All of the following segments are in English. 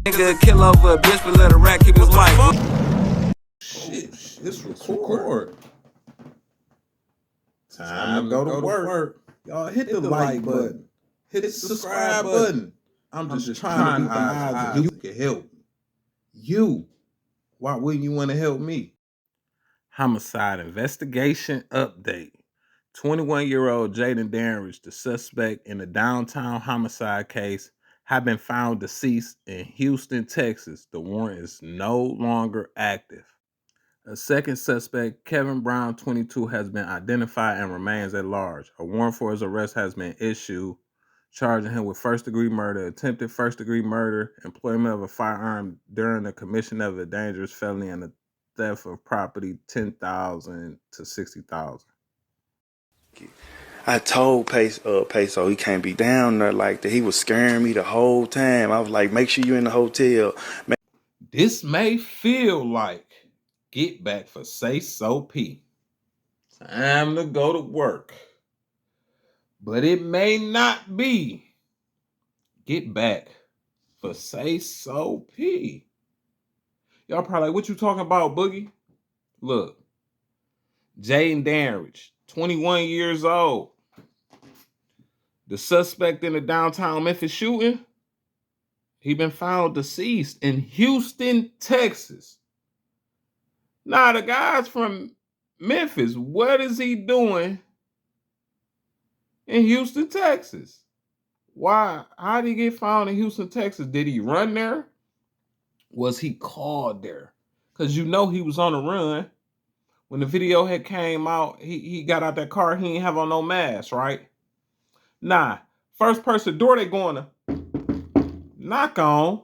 Nigga kill over a bitch, but let a rat keep his wife. Shit, this record. Time to go to work. Y'all hit the like button. Hit the subscribe button. I'm just trying to be the eyes of you can help me. You. Why wouldn't you want to help me? Homicide investigation update. 21-year-old Jaden Danridge, the suspect in the downtown homicide case, have been found deceased in Houston, Texas. The warrant is no longer active. A second suspect, Kevin Brown, 22, has been identified and remains at large. A warrant for his arrest has been issued, charging him with first-degree murder, attempted first-degree murder, employment of a firearm during the commission of a dangerous felony, and the theft of property, $10,000 to $60,000. I told Peso he can't be down there like that. He was scaring me the whole time. I was like, make sure you're in the hotel. This may feel like get back for SaysoP. Time to go to work. But it may not be get back for SaysoP. Y'all probably like, what you talking about, Boogie? Look, Jaden Danridge, 21 years old. The suspect in the downtown Memphis shooting, he been found deceased in Houston, Texas. Now, the guy's from Memphis. What is he doing in Houston, Texas? Why? How did he get found in Houston, Texas? Did he run there? Was he called there? Because you know he was on the run. When the video had came out, he got out that car. He ain't have on no mask, right? Nah. First person door they going to knock on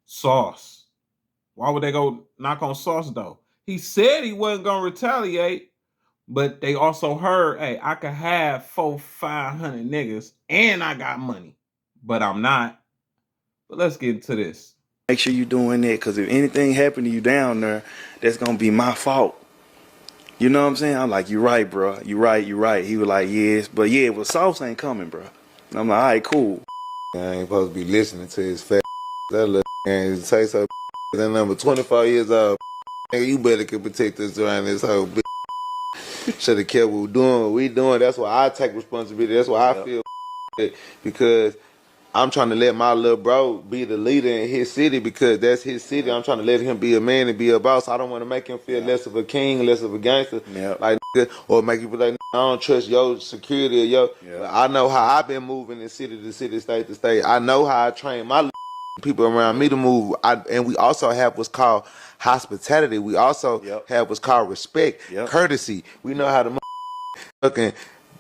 Sauce. Why would they go knock on Sauce, though? He said he wasn't going to retaliate, but they also heard, hey, I could have 400-500 niggas, and I got money, but I'm not. But let's get into this. Make sure you're doing that, because if anything happened to you down there, that's going to be my fault. You know what I'm saying? I'm like, you're right, bro. You're right. He was like, yes. But yeah, well, Sauce ain't coming, bro. And I'm like, all right, cool. I ain't supposed to be listening to his fat that little and say so that number 24 years old. You better could protect us around this whole bitch. Should have kept what we doing. That's why I take responsibility. That's why I feel because I'm trying to let my little bro be the leader in his city because that's his city. I'm trying to let him be a man and be a boss. I don't want to make him feel less of a king, less of a gangster, like or make you feel like I don't trust your security or your. I know how I've been moving in city to city, state to state. I know how I train my people around me to move. And we also have what's called hospitality. We also have what's called respect, courtesy. We know how to fucking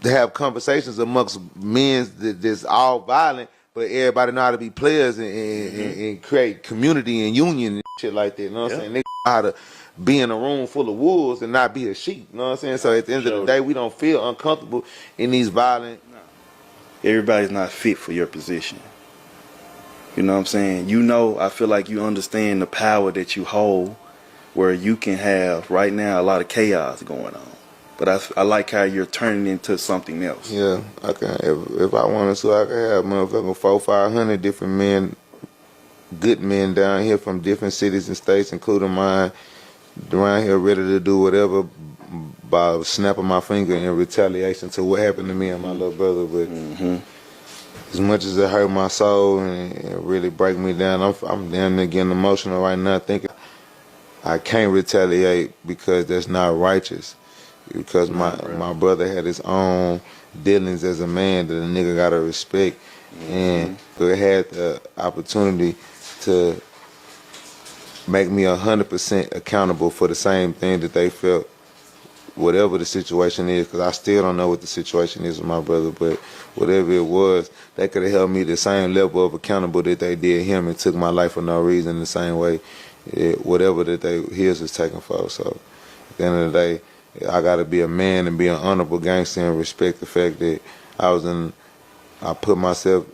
have conversations amongst men that's all violent. But everybody know how to be players and create community and union and shit like that. You know what I'm saying? They know how to be in a room full of wolves and not be a sheep. You know what I'm saying? So at the end of the day, we don't feel uncomfortable in these violent. Everybody's not fit for your position. You know what I'm saying? You know, I feel like you understand the power that you hold where you can have right now a lot of chaos going on. But I like how you're turning into something else. Yeah, I can. If I wanted to, I could have motherfucking 400-500 different men, good men down here from different cities and states, including mine, around here ready to do whatever by snapping my finger in retaliation to what happened to me and my little brother. But as much as it hurt my soul and it really break me down, I'm damn near getting emotional right now thinking I can't retaliate because that's not righteous. Because my brother had his own dealings as a man that a nigga gotta respect, and it had the opportunity to make me 100% accountable for the same thing that they felt, whatever the situation is. Because I still don't know what the situation is with my brother, but whatever it was, they could have held me the same level of accountable that they did him and took my life for no reason the same way, whatever that his was taken for. So at the end of the day, I gotta be a man and be an honorable gangster and respect the fact that I put myself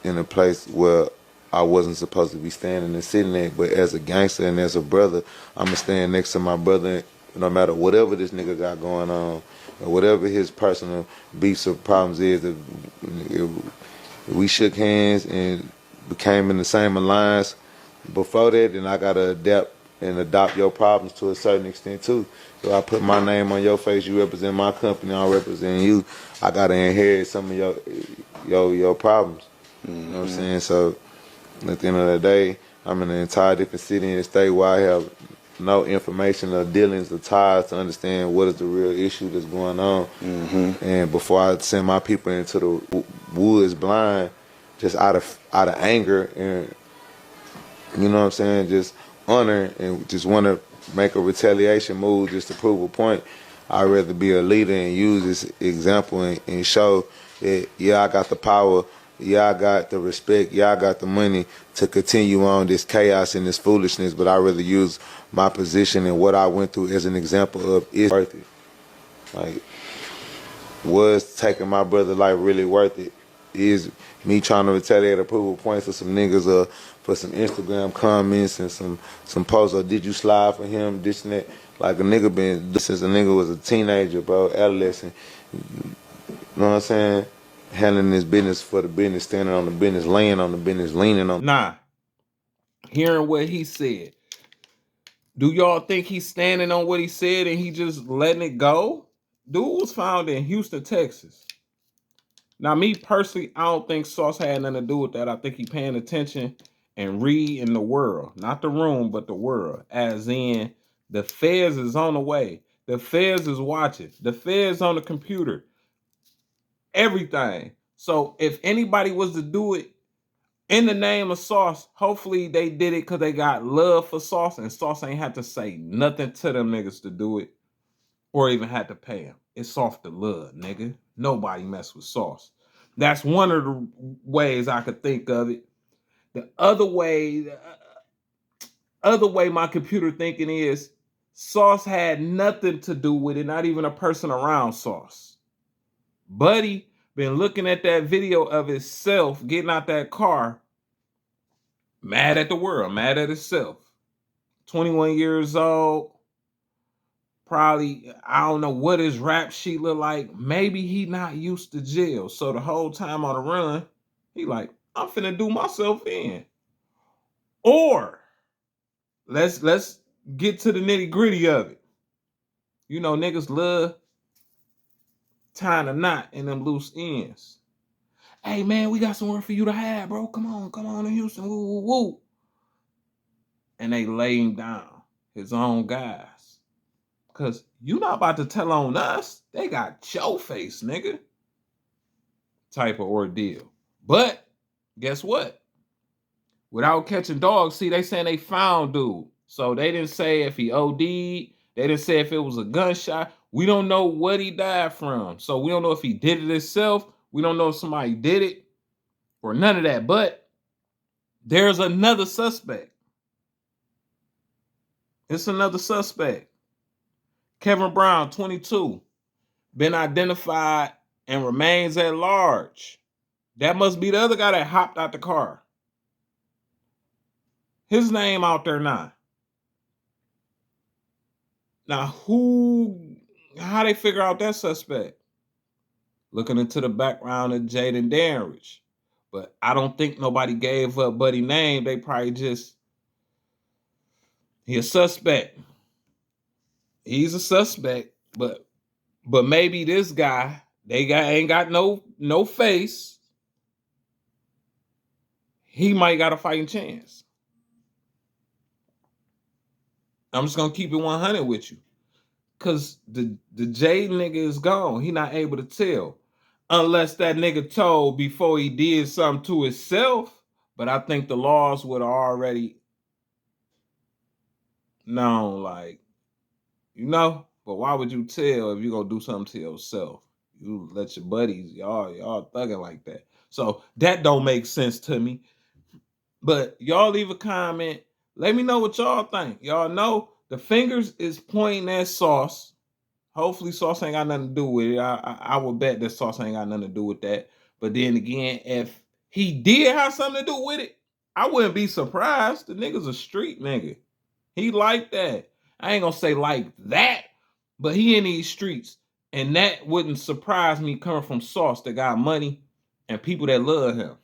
in a place where I wasn't supposed to be standing and sitting there, but as a gangster and as a brother, I'ma stand next to my brother no matter whatever this nigga got going on, or whatever his personal beefs or problems is. If we shook hands and became in the same alliance before that, then I gotta adapt and adopt your problems to a certain extent too. So I put my name on your face, you represent my company, I represent you. I gotta inherit some of your problems. You know what I'm saying? So at the end of the day, I'm in an entire different city and state where I have no information or dealings or ties to understand what is the real issue that's going on. And before I send my people into the woods blind, just out of anger and you know what I'm saying, just honor and just want to make a retaliation move just to prove a point. I'd rather be a leader and use this example and show that, yeah, I got the power, yeah, I got the respect, yeah, I got the money to continue on this chaos and this foolishness, but I'd rather use my position and what I went through as an example of it's worth it. Like, was taking my brother's life really worth it? Is me trying to retaliate or prove a point for some niggas or for some Instagram comments and some posts, or did you slide for him, this and that? Like a nigga been, since a nigga was a teenager, bro, adolescent, you know what I'm saying? Handling this business for the business, standing on the business, laying on the business, leaning on. Nah, hearing what he said, do y'all think he's standing on what he said and he just letting it go? Dude was found in Houston, Texas. Now, me personally, I don't think Sauce had nothing to do with that. I think he paying attention and reading the world. Not the room, but the world. As in, the feds is on the way. The feds is watching. The feds on the computer. Everything. So if anybody was to do it in the name of Sauce, hopefully they did it because they got love for Sauce, and Sauce ain't had to say nothing to them niggas to do it or even had to pay him. It's off the love, nigga. Nobody mess with Sauce. That's one of the ways I could think of it. The other way my computer thinking is Sauce had nothing to do with it, not even a person around Sauce. Buddy been looking at that video of himself getting out that car, mad at the world, mad at himself. 21 years old, probably, I don't know what his rap sheet look like. Maybe he not used to jail. So the whole time on the run, he like, I'm finna do myself in. Or let's get to the nitty gritty of it. You know, niggas love tying a knot in them loose ends. Hey man, we got somewhere for you to hide, bro. Come on in Houston. Woo, woo, woo. And they lay him down, his own guys. Cause you not about to tell on us. They got your face, nigga. Type of ordeal. But guess what? Without catching dogs, see, they saying they found dude. So they didn't say if he OD'd. They didn't say if it was a gunshot. We don't know what he died from. So we don't know if he did it himself. We don't know if somebody did it or none of that. But there's another suspect. It's another suspect. Kevin Brown, 22, been identified and remains at large. That must be the other guy that hopped out the car. His name out there now. Now, how they figure out that suspect? Looking into the background of Jaden Danridge. But I don't think nobody gave up Buddy name. They probably just, he a suspect. He's a suspect, but maybe this guy, ain't got no face. He might got a fighting chance. I'm just gonna keep it 100 with you. Cause the J nigga is gone. He not able to tell. Unless that nigga told before he did something to himself. But I think the laws would have already known, like, you know, but why would you tell if you gonna do something to yourself? You let your buddies, y'all thugging like that. So that don't make sense to me. But y'all leave a comment. Let me know what y'all think. Y'all know the fingers is pointing at Sauce. Hopefully Sauce ain't got nothing to do with it. I would bet that Sauce ain't got nothing to do with that. But then again, if he did have something to do with it, I wouldn't be surprised. The nigga's a street nigga. He like that. I ain't gonna say like that, but he in these streets. And that wouldn't surprise me coming from Sauce that got money and people that love him.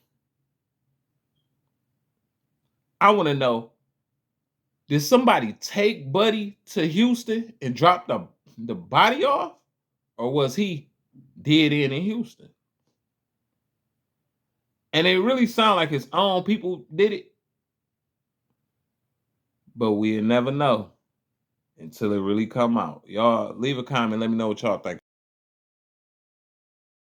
I want to know, did somebody take Buddy to Houston and drop the body off? Or was he dead in Houston? And it really sounded like his own people did it. But we'll never know until it really come out. Y'all leave a comment. Let me know what y'all think.